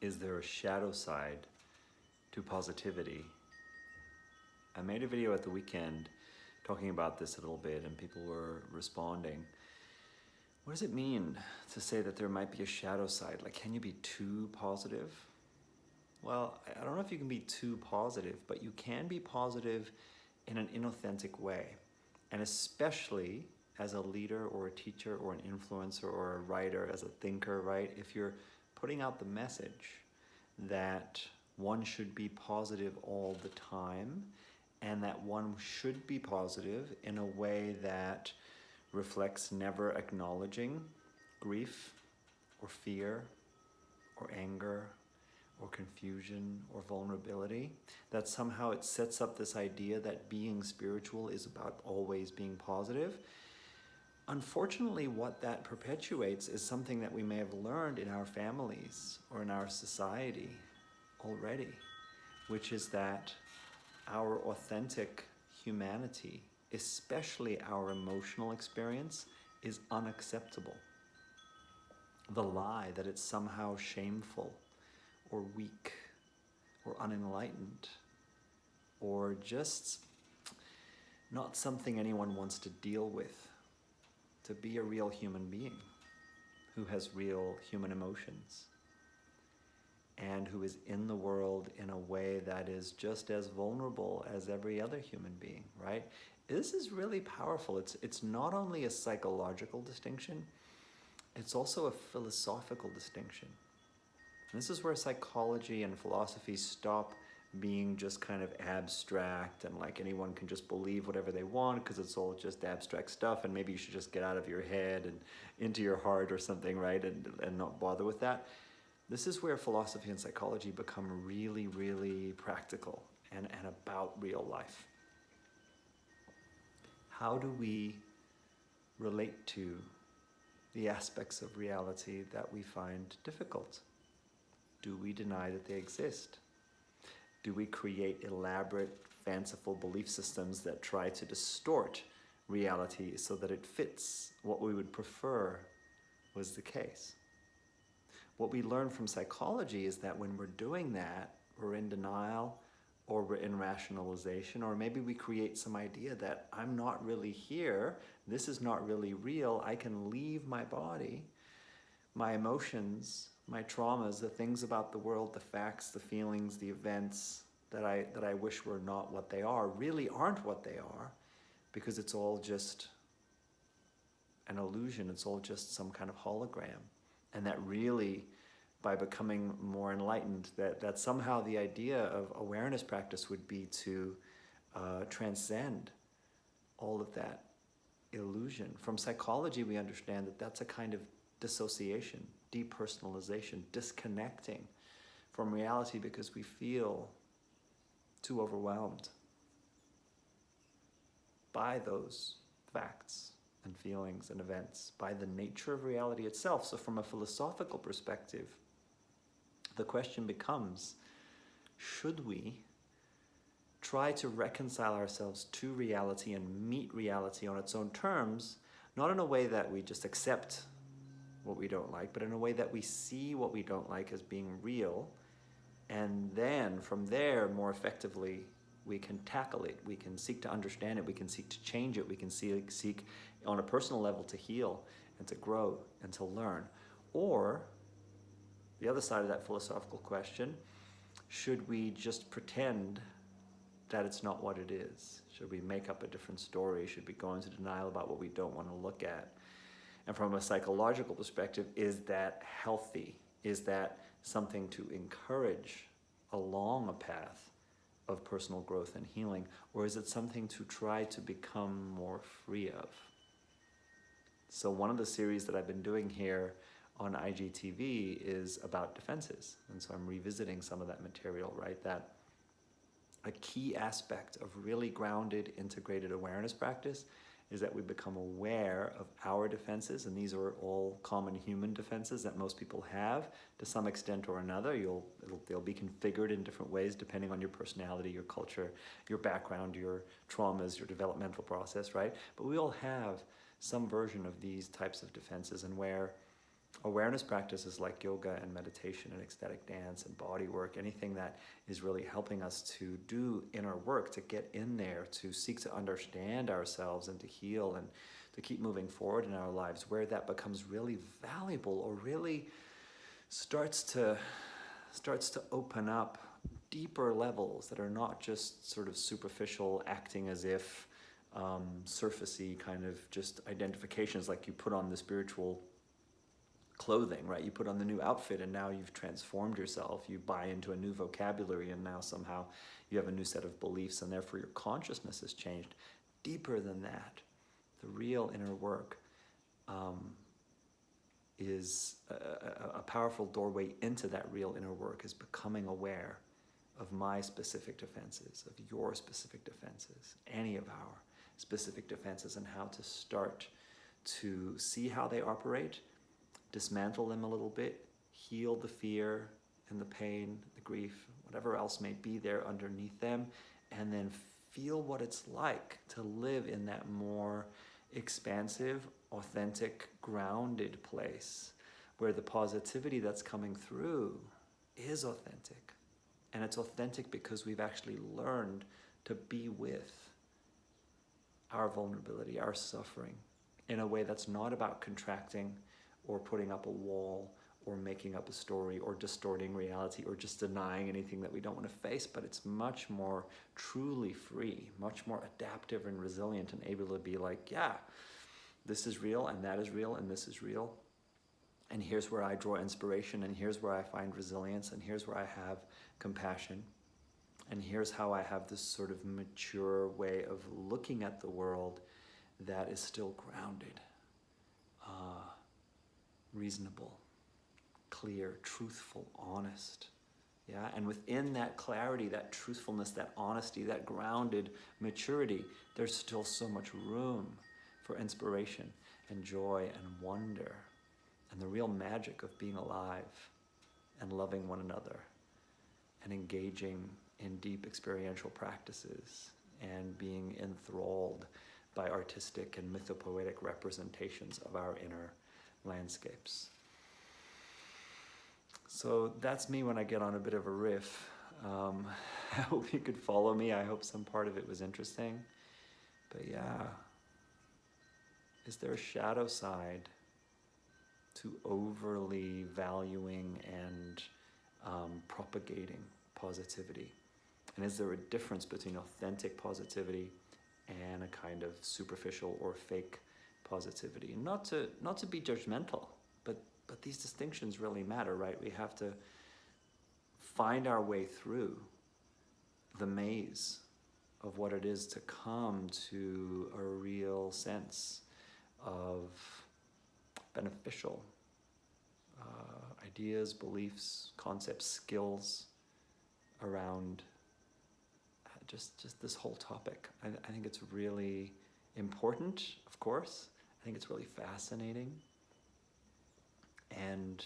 Is there a shadow side to positivity? I made a video at the weekend talking about this a little bit, and people were responding. What does it mean to say that there might be a shadow side? Like, can you be too positive? Well, I don't know if you can be too positive, but you can be positive in an inauthentic way. And especially as a leader or a teacher or an influencer or a writer, as a thinker, right? If you're putting out the message that one should be positive all the time and that one should be positive in a way that reflects never acknowledging grief or fear or anger or confusion or vulnerability, that somehow it sets up this idea that being spiritual is about always being positive. Unfortunately, what that perpetuates is something that we may have learned in our families or in our society already, which is that our authentic humanity, especially our emotional experience, is unacceptable. The lie that it's somehow shameful or weak or unenlightened or just not something anyone wants to deal with. To be a real human being who has real human emotions and who is in the world in a way that is just as vulnerable as every other human being, right? This is really powerful. It's not only a psychological distinction, it's also a philosophical distinction. And this is where psychology and philosophy stop being just kind of abstract and like anyone can just believe whatever they want because it's all just abstract stuff and maybe you should just get out of your head and into your heart or something, right? And not bother with that. This is where philosophy and psychology become really, really practical and about real life. How do we relate to the aspects of reality that we find difficult? Do we deny that they exist? Do we create elaborate, fanciful belief systems that try to distort reality so that it fits what we would prefer was the case? What we learn from psychology is that when we're doing that, we're in denial or we're in rationalization, or maybe we create some idea that I'm not really here, this is not really real, I can leave my body, my emotions, my traumas, the things about the world, the facts, the feelings, the events that I wish were not what they are, really aren't what they are, because it's all just an illusion, it's all just some kind of hologram. And that really, by becoming more enlightened, that somehow the idea of awareness practice would be to transcend all of that illusion. From psychology, we understand that that's a kind of dissociation, depersonalization, disconnecting from reality because we feel too overwhelmed by those facts and feelings and events, by the nature of reality itself. So from a philosophical perspective, the question becomes, should we try to reconcile ourselves to reality and meet reality on its own terms, not in a way that we just accept what we don't like, but in a way that we see what we don't like as being real, and then from there, more effectively, we can tackle it, we can seek to understand it, we can seek to change it, we can seek on a personal level to heal and to grow and to learn. Or, the other side of that philosophical question, should we just pretend that it's not what it is? Should we make up a different story? Should we go into denial about what we don't want to look at? And from a psychological perspective, is that healthy? Is that something to encourage along a path of personal growth and healing? Or is it something to try to become more free of? So one of the series that I've been doing here on IGTV is about defenses. And so I'm revisiting some of that material, right? That a key aspect of really grounded, integrated awareness practice is that we become aware of our defenses, and these are all common human defenses that most people have to some extent or another. They'll be configured in different ways depending on your personality, your culture, your background, your traumas, your developmental process, right? But we all have some version of these types of defenses, and where Awareness practices like yoga and meditation and ecstatic dance and body work, anything that is really helping us to do inner work, to get in there, to seek to understand ourselves and to heal and to keep moving forward in our lives, where that becomes really valuable or really starts to open up deeper levels that are not just sort of superficial, acting as if surfacey kind of just identifications, like you put on the spiritual clothing, right? You put on the new outfit and now you've transformed yourself. You buy into a new vocabulary and now somehow you have a new set of beliefs and therefore your consciousness has changed. Deeper than that, the real inner work is a powerful doorway into that real inner work, is becoming aware of my specific defenses, of your specific defenses, any of our specific defenses, and how to start to see how they operate, dismantle them a little bit, heal the fear and the pain, the grief, whatever else may be there underneath them, and then feel what it's like to live in that more expansive, authentic, grounded place where the positivity that's coming through is authentic. And it's authentic because we've actually learned to be with our vulnerability, our suffering, in a way that's not about contracting or putting up a wall or making up a story or distorting reality or just denying anything that we don't want to face, but it's much more truly free, much more adaptive and resilient, and able to be like, yeah, this is real and that is real and this is real. And here's where I draw inspiration, and here's where I find resilience, and here's where I have compassion. And here's how I have this sort of mature way of looking at the world that is still grounded, reasonable, clear, truthful, honest. Yeah, and within that clarity, that truthfulness, that honesty, that grounded maturity, there's still so much room for inspiration and joy and wonder and the real magic of being alive and loving one another and engaging in deep experiential practices and being enthralled by artistic and mythopoetic representations of our inner landscapes. So that's me when I get on a bit of a riff. I hope you could follow me. I hope some part of it was interesting. But yeah, is there a shadow side to overly valuing and propagating positivity? And is there a difference between authentic positivity and a kind of superficial or fake positivity? Not to be judgmental, but these distinctions really matter, right? We have to find our way through the maze of what it is to come to a real sense of beneficial ideas, beliefs, concepts, skills around just this whole topic. I think it's really important, of course. I think it's really fascinating. And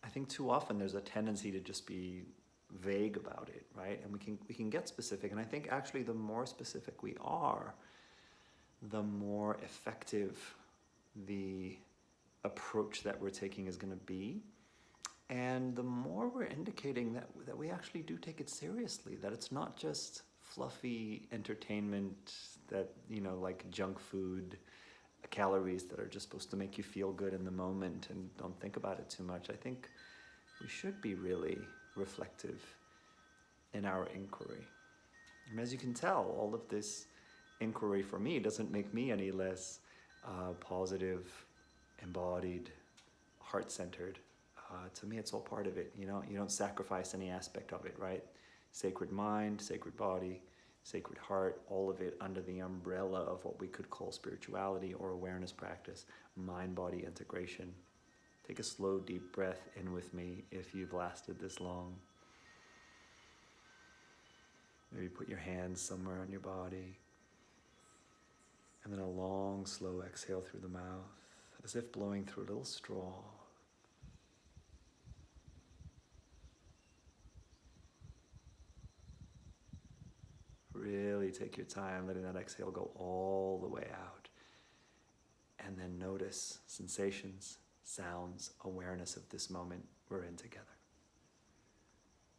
I think too often there's a tendency to just be vague about it, right? And we can get specific. And I think actually the more specific we are, the more effective the approach that we're taking is going to be. And the more we're indicating that we actually do take it seriously, that it's not just fluffy entertainment that, like junk food, calories that are just supposed to make you feel good in the moment and don't think about it too much. I think we should be really reflective in our inquiry. And as you can tell, all of this inquiry for me doesn't make me any less positive, embodied, heart-centered. To me, it's all part of it. You don't sacrifice any aspect of it, right? Sacred mind, sacred body, sacred heart, all of it under the umbrella of what we could call spirituality or awareness practice, mind-body integration. Take a slow, deep breath in with me if you've lasted this long. Maybe put your hands somewhere on your body. And then a long, slow exhale through the mouth, as if blowing through a little straw. Really take your time, letting that exhale go all the way out. And then notice sensations, sounds, awareness of this moment we're in together.